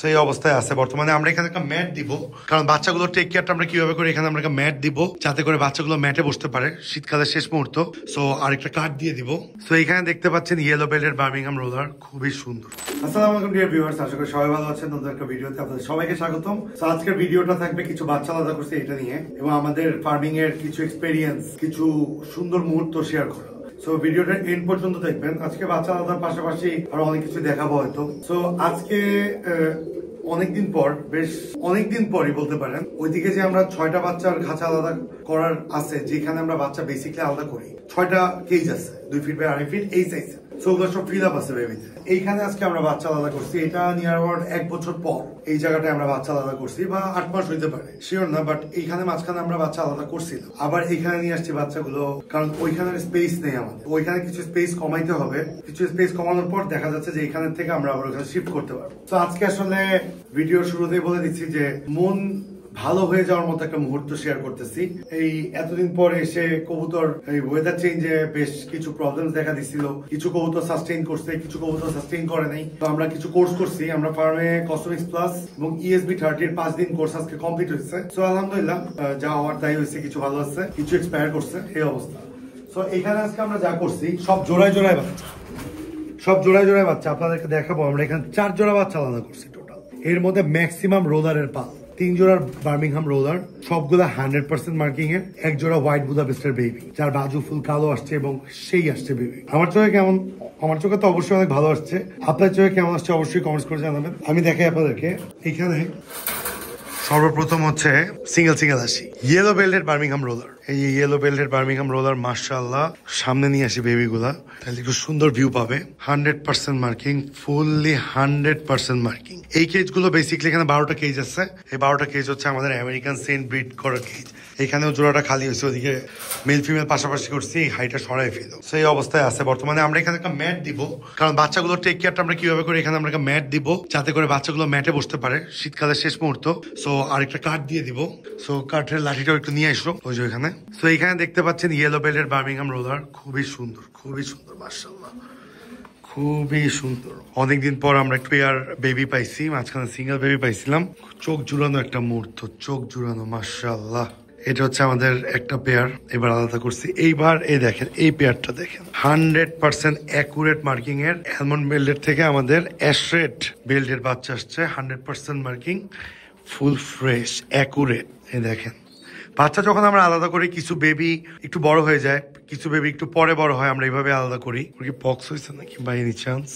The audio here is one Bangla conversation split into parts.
সেই অবস্থায় আছে বর্তমানে। আমরা এখানে একটা ম্যাট দিব, কারণ বাচ্চাগুলো টেক কেয়ারটা আমরা কিভাবে করি, এখানে আমরা একটা ম্যাট দিব যাতে করে বাচ্চাগুলো ম্যাটে বসতে পারে শীতকালের শেষ মুহূর্ত। সো আরেকটা কার্ড দিয়ে দিব। সো এখানে দেখতে পাচ্ছেন ইয়েলো বেল্টের বার্মিংহাম রোলার, খুবই সুন্দর। আসসালামু আলাইকুম ডিয়ার ভিউয়ার্স, আশা করি সবাই ভালো আছেন। নতুন একটা ভিডিওতে আপনাদের সবাইকে স্বাগতম। সো আজকের ভিডিওটা থাকবে কিছু বাচ্চা আলাদা করছে এটা নিয়ে, এবং আমাদের ফার্মিং এর কিছু এক্সপেরিয়েন্স, কিছু সুন্দর মুহূর্ত শেয়ার করা। সো ভিডিওটা এন্ড পর্যন্ত দেখবেন। আজকে বাচ্চা আলাদার পাশাপাশি আরো অনেক কিছু দেখাবো হয়তো। সো আজকে অনেকদিন পর, বেশ অনেকদিন পরই বলতে পারেন, ওইদিকে যে আমরা 6টা বাচ্চার খাঁচা আলাদা করার আছে, যেখানে আমরা বাচ্চা বেসিকলি আলাদা করি, 6টা কেজ আছে, 2 ফিট বাই 2.5 ফিট এই সাইজে। সো ওগুলো সব ফিল আপ আছে বেবিতে। এইখানে আজকে আমরা বাচ্চা আলাদা করছি, এটা নিয়ার অ্যাবাউট 1 বছর পর এই জায়গাটায় আমরা বাচ্চা আলাদা করছি, বা 8 মাস হইতে পারে, শিওর না। বাট এইখানে মাঝখানে আমরা বাচ্চা আলাদা করছিলাম, আবার এইখানে নিয়ে আসছি বাচ্চাগুলো, কারণ ওইখানে স্পেস নেই আমাদের। ওইখানে কিছু স্পেস কমাইতে হবে, কিছু স্পেস কমানোর পর দেখা যাচ্ছে যে এখানে থেকে আমরা আবার ওখানে শিফট করতে পারবো। তো আজকে আসলে ভিডিওর শুরুতেই বলে দিচ্ছি যে মন ভালো হয়ে যাওয়ার মতো একটা মুহূর্ত শেয়ার করতেছি। এই এতদিন পর এসে কবুতর এই ওয়েদার চেঞ্জে বেশ কিছু প্রবলেম দেখা দিছিল। কিছু কবুতর সাস্টেইন করছে, কিছু কবুতর সাস্টেইন করে নাই। তো আমরা কিছু কোর্স করছি, আমরা ফার্মে কসমিক্স প্লাস এবং ESB 30 5 দিন কোর্স আজকে কমপ্লিট হয়েছে। সো আলহামদুলিল্লাহ, যা হওয়ার তাই হয়েছে, কিছু ভালো আছে, কিছু এক্সপায়ার করছে, এই অবস্থা। সো এখানে আজকে আমরা যা করছি সব জোড়ায় জোড়ায় বাচ্চা, সব জোড়ায় জোড়ায় বাচ্চা আপনাদেরকে দেখাবো। আমরা এখানে 4 জোড়া বাচ্চা আলাদা করছি টোটাল। এর মধ্যে ম্যাক্সিমাম রোলারের পাল, 3 জোড়ার বার্মিংহাম রোলার, সবগুলা 100% মার্কিং এর। 1 জোড়া হোয়াইট বুদাপেস্টের বেবি, যার বাজু ফুল কালো আসছে এবং সেই আসছে বেবি। আমার চোখে কেমন? আমার চোখে তো অবশ্যই অনেক ভালো আসছে। আপনার চোখে কেমন আসছে অবশ্যই কমেন্টস করে জানাবেন। আমি দেখাই আপনাদেরকে। এখানে সর্বপ্রথম হচ্ছে সিঙ্গেল আসি ইয়েলো বেল্টের বার্মিংহাম রোলার। এই ইয়েলো বেল্টের বার্মিংহাম রোলার, মাশাআল্লাহ। সামনে নিয়ে আসি বেবিগুলা, তাহলে একটু সুন্দর ভিউ পাবে। 100% মার্কিং, ফুললি 100% মার্কিং। এই কেজ গুলো বেসিক্যালি এখানে 12টা কেজ আছে। এই 12টা কেজ হচ্ছে আমাদের আমেরিকান সেন্ট ব্রিড করা কেজ। এখানেও জোড়াটা খালি হয়েছে, ওদিকে মেল ফিমেল পাশাপাশি করছি, হাইটা সরাই ফেলো। সেই অবস্থায় আছে বর্তমানে। আমরা এখানে একটা ম্যাট দিব, কারণ বাচ্চাগুলো টেক কেয়ারটা আমরা কিভাবে করি, এখানে আমরা একটা ম্যাট দিব যাতে করে বাচ্চাগুলো ম্যাটে বসতে পারে শীতকালের শেষ মুহূর্ত। সো আরেকটা কার্ড দিয়ে দিব। সো কাঠের লাঠিটাও একটু নিয়ে আসলো ওই যে এখানে। সো এখানে দেখতে পাচ্ছেন ইয়েলো বেল্টের বার্মিংহাম রোলার, খুবই সুন্দর, খুবই সুন্দর, মাশাআল্লাহ, খুবই সুন্দর। অনেকদিন পর আমরা একটু পেয়ার বেবি পাইছি, মাঝখানে সিঙ্গেল বেবি পাইছিলাম। চোখ জুড়ানো একটা মুহূর্ত, চোখ জুড়ানো, মাশাআল্লাহ। এটা হচ্ছে আমাদের একটা পেয়ার, এবার আলাদা করছি। এইবার এই দেখেন, এই পেয়ারটা দেখেন, 100% অ্যাকুরেট মার্কিং এর। অ্যালমন্ড বেল্টের থেকে আমাদের অ্যাশরেট বেল্টের বাচ্চা আসছে, 100% মার্কিং, ফুল ফ্রেশ, অ্যাকুরেট। এই দেখেন, বাচ্চা যখন আমরা আলাদা করি, কিছু বেবি একটু বড় হয়ে যায়, কিছু বেবি একটু পরে বড় হয়, আমরা এইভাবে আলাদা করি। ওর কি পক্স হয়েছে নাকি বাই এনি চান্স?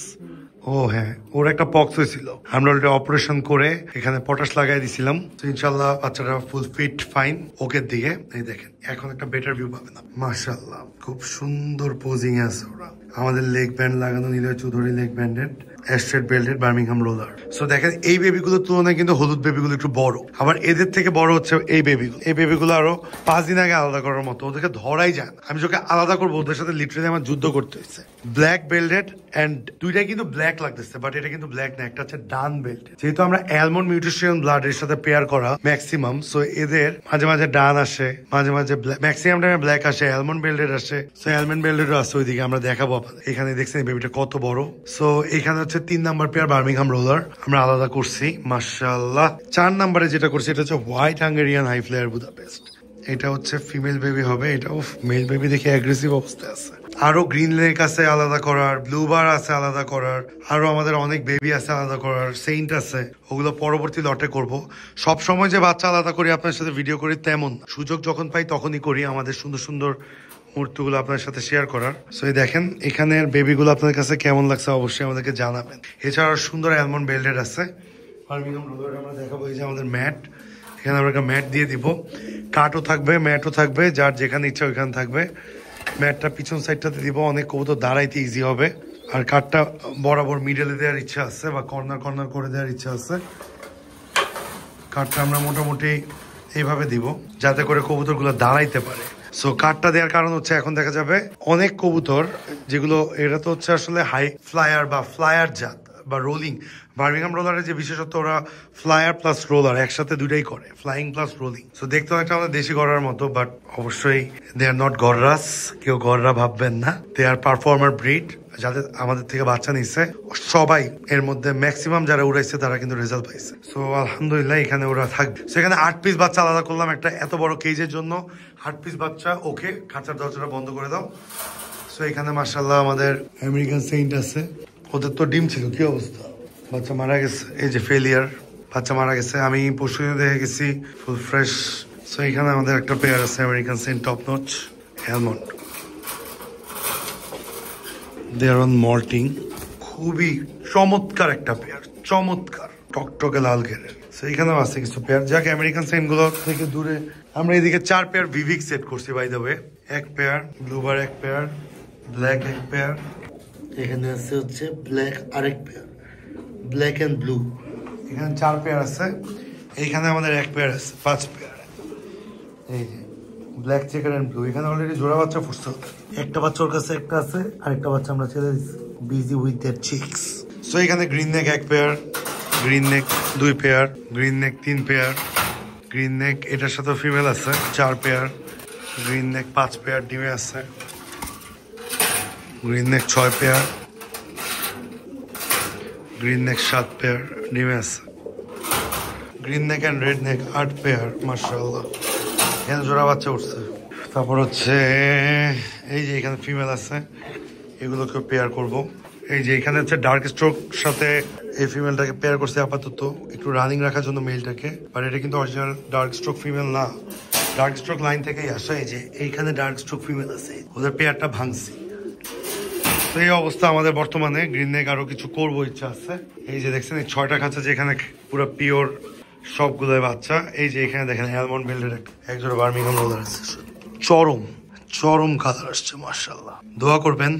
ও হ্যাঁ, ওর একটা পক্স হয়েছিল, আমরা ওটা অপারেশন করে এখানে পটাশ লাগাই দিছিলাম। তো ইনশাল্লাহ বাচ্চাটা ফুল ফিট ফাইন ওকের দিকে। এই দেখেন, এখন একটা বেটার ভিউ পাবেন। মাশাআল্লাহ, খুব সুন্দর পোজিং আছে ওরা। আমাদের লেগ ব্যান্ড লাগানো, নিলয় চৌধুরী লেগ ব্যান্ডেড অ্যাশরেট বেল্টের বার্মিংহাম রোলার। সো দেখেন, এই বেবিগুলোর তুলনায় কিন্তু হলুদ বেবিগুলো একটু বড়, আবার এদের থেকে বড় হচ্ছে এই বেবিগুলো। এই বেবিগুলো আরো 5 দিন আগে আলাদা করার মতো, ওদেরকে ধরাই যায় না। আমি যখন আলাদা করবো ওদের সাথে লিটারালি আমার যুদ্ধ করতে হয়েছে। ব্ল্যাক বেল্টেড এন্ড দুইটাই কিন্তু ব্ল্যাক লাগতেছে, বাট এটা কিন্তু ব্ল্যাক না, একটা হচ্ছে ডান বেল্ট। যেহেতু আমরা অ্যালমন্ড মিউটেশন ব্লাড এর সাথে পেয়ার করা ম্যাক্সিমাম, সো এদের মাঝে মাঝে ডান আসে, মাঝে মাঝে ম্যাক্সিমাম টাইমে ব্ল্যাক আসে, অ্যালমন্ড বেল্টেড আসে। সো অ্যালমন্ড বেল্টেডও আছে ওইদিকে, আমরা দেখাবো আপনাদের। এখানে দেখছেন এই বেবিটা কত বড়। সো এখানে হচ্ছে 3 নাম্বার পেয়ার বার্মিংহাম রোলার আমরা আলাদা করছি, মাশাআল্লাহ। 4 নাম্বারে যেটা করছি এটা হচ্ছে white Hungarian high flyer Budapest. এটা হচ্ছে ফিমেল বেবি হবে। এটা মেল বেবি দেখে অ্যাগ্রেসিভ অবস্থায় আছে। আরো গ্রিন লেক আছে আলাদা করার, ব্লুবার আছে আলাদা করার, আরো আমাদের অনেক বেবি আছে আলাদা করার, সেন্ট আছে, ওগুলো পরবর্তী লটে করব। সব সময় যে বাচ্চা আলাদা করি আপনার সাথে ভিডিও করি তেমন, সুযোগ যখন পাই তখনই করি আমাদের সুন্দর সুন্দর মুহূর্তগুলো আপনার সাথে শেয়ার করার। সো এই দেখেন, এখানের বেবিগুলো আপনাদের কাছে কেমন লাগছে অবশ্যই আমাদেরকে জানাবেন। এছাড়া সুন্দর অ্যালমন্ড বেল্টেড আছে বার্মিংহাম রোলার। আমরা দেখাবো এই যে আমাদের ম্যাট, এখানে আমরা একটা ম্যাট দিয়ে দিব, কাঠও থাকবে, ম্যাটও থাকবে, যার যেখানে ইচ্ছা ওইখানে থাকবে। ম্যাটটা পিছন সাইডটাতে দিব, অনেক কবুতর দাঁড়াইতে ইজি হবে। আর কাঠটা বরাবর মিডলে দেওয়ার ইচ্ছা আছে, বা কর্নার কর্নার করে দেওয়ার ইচ্ছা আছে। কাঠটা আমরা মোটামুটি এইভাবে দিব যাতে করে কবুতরগুলো দাঁড়াইতে পারে। সো কাঠটা দেওয়ার কারণ হচ্ছে, এখন দেখা যাবে অনেক কবুতর যেগুলো, এরা তো হচ্ছে আসলে হাই ফ্লায়ার বা ফ্লায়ার জাত, বা রোলিং, বার্মিংহাম রোলারের যে বিশেষত্ব ওরা ফ্লায়ার প্লাস রোলার একসাথে দুটাই করে, ফ্লাইং প্লাস রোলিং। সো দেখতে অনেকটা আমাদের দেশি গড়ার মতো, বাট অবশ্যই দে আর নট গররাস, কেউ গররা ভাববেন না, দে আর পারফর্মার ব্রিড। যাদের আমাদের থেকে বাচ্চা নিচ্ছে সবাই, এর মধ্যে ম্যাক্সিমাম যারা উড়াইছে তারা কিন্তু রেজাল্ট পাইছে। সো আলহামদুলিল্লাহ এখানে ওরা থাকবে। সেখানে 8 পিস বাচ্চা আলাদা করলাম একটা এত বড় কেজের জন্য। 8 পিস বাচ্চা, ওকে খাঁচার দরজাটা বন্ধ করে দাও। সো এখানে মাশাআল্লাহ আমাদের আমেরিকান সেন্ট আছে, ওদের তো ডিম ছিল, কি অবস্থা, বাচ্চা মারা গেছে, এই যে ফেলিয়ার, বাচ্চা মারা গেছে। আমি পরশু দেখে গেছি, ফুল ফ্রেশ। সো এখানে আমাদের একটা পেয়ার আছে American saint top notch almond, they are on moulting, খুবই চমৎকার একটা পেয়ার, চমৎকার টকটকে লাল ঘেরের। সো এখানেও আছে কিছু পেয়ার, যাকে আমেরিকান সেন্ট গুলো থেকে দূরে আমরা এদিকে 4 পেয়ার ভিভিক সেট করছি by the way. 1 pair blue bar, 1 pair black, 1 pair এখানে আছে হচ্ছে ব্ল্যাক, আরেক পেয়ার ব্ল্যাক এন্ড ব্লু। এখানে 4 পেয়ার আছে, এইখানে আমাদের 1 পেয়ার আছে, 5 পেয়ার। এই যে ব্ল্যাক চেকার এন্ড ব্লু, এখানে অলরেডি জোড়া বাচ্চা ফুটছে, একটা বাচ্চা ওর কাছে একটা আছে, আরেকটা বাচ্চা আমরা ছেড়ে দিচ্ছি, busy with their chicks. So এখানে green neck 1 pair, green neck 2 pair, green neck 3 pair, green neck এটার সাথে ফিমেল আছে 4 পেয়ার, গ্রিন নেক 5 পেয়ার ডিমে আছে, green neck 6 pair, green neck 7 pair ডিমে আছে, green neck and red neck 8 pair মাশাআল্লাহ, এখানে জোড়া বাচ্চা উঠছে। তারপর হচ্ছে এই যে এখানে ফিমেল আছে, এগুলোকে পেয়ার করব। এই যে এখানে হচ্ছে ডার্ক স্ট্রোক সাথে এই ফিমেলটাকে পেয়ার করছে আপাতত একটু রানিং রাখার জন্য মেলটাকে, বাট এটা কিন্তু অরিজিনাল ডার্ক স্ট্রোক ফিমেল না, ডার্ক স্ট্রোক লাইন থেকেই আসা। এই যে এইখানে ডার্ক স্ট্রোক ফিমেল আছে, ওদের পেয়ারটা ভাঙছি। তো এই অবস্থা আমাদের বর্তমানে। গ্রিন নেক আরো কিছু করবো ইচ্ছা আছে। এই যে দেখছেন এই 6টা খাঁচা, যেখানে পুরো পিওর সবগুলোই বাচ্চা। এই যে এখানে দেখেন অ্যালমন্ড বেল্টের এক জোড়া বার্মিংহাম রোলার আছে, চরম চরম কালার আসছে মাশাআল্লাহ। দোয়া করবেন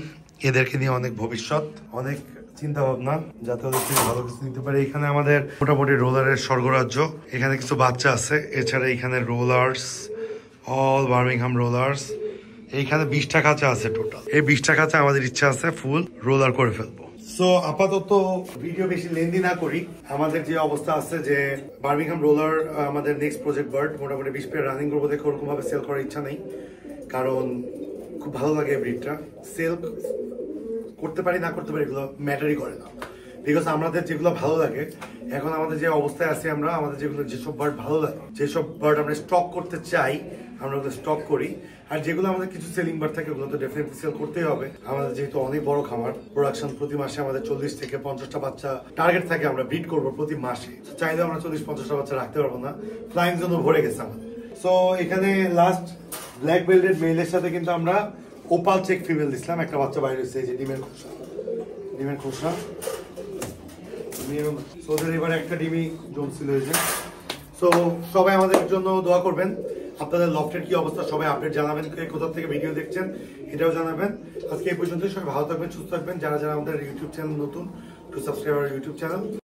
এদেরকে নিয়ে অনেক ভবিষ্যৎ, অনেক চিন্তা ভাবনা, যাতে ওদের থেকে ভালো কিছু নিতে পারে। এখানে আমাদের মোটামুটি রোলারের স্বর্গরাজ্য, এখানে কিছু বাচ্চা আছে, এছাড়া এখানে রোলার্স, অল বার্মিংহাম রোলার্স। এইখানে 20টা খাঁচা আছে টোটাল, এই 20টা খাঁচা আমাদের ইচ্ছা আছে ফুল রোলার করে ফেলবো। সো আপাতত ভিডিও বেশি লেন্দি না করি, আমাদের যে অবস্থা আছে যে বার্মিংহাম রোলার আমাদের নেক্সট প্রজেক্ট বার্ড, মোটামুটি 20 পেয়ার রানিং করবো, দেখে ওরকম ভাবে সেল করার ইচ্ছা নেই, কারণ খুব ভালো লাগে ব্রিডটা। সেল করতে পারি না করতে পারি এগুলো ম্যাটারই করে না, বিকজ আমাদের যেগুলো ভালো লাগে, এখন আমাদের যে অবস্থায় আছে আমরা, আমাদের যেসব বার্ড ভালো লাগে, যেসব বার্ড আমরা স্টক করতে চাই আমরা ওগুলো স্টক করি। আর যেগুলো আমাদের কিছু সেলিং বার্ড থাকে ওগুলো তো ডেফিনেটলি সেল করতেই হবে। আমাদের যেহেতু অনেক বড় খামার, প্রোডাকশন প্রতি মাসে আমাদের 40 থেকে 50টা বাচ্চা টার্গেট থাকে, আমরা ব্রিড করবো প্রতি মাসে। চাইলে আমরা 40-50টা বাচ্চা রাখতে পারবো না, ফ্লাইং জন্য ভরে গেছে আমাদের। সো এখানে লাস্ট ব্ল্যাক বেল্টেড মেলের সাথে কিন্তু আমরা ওপাল চেক ফিমেল দিছিলাম, একটা বাচ্চা বাইরে হচ্ছে, এই যে ডিমের খোসা, ডিমের খোসা। ওদের এবার একটা ডিমই জমছিল। সো সবাই আমাদের জন্য দোয়া করবেন, আপনাদের লফটের কি অবস্থা সবাই আপডেট জানাবেন, কোথা থেকে ভিডিও দেখছেন এটাও জানাবেন। আজকে এই পর্যন্ত, সবাই ভালো থাকবেন, সুস্থ থাকবেন। যারা যারা আমাদের ইউটিউব চ্যানেল নতুন, to subscribe our YouTube channel.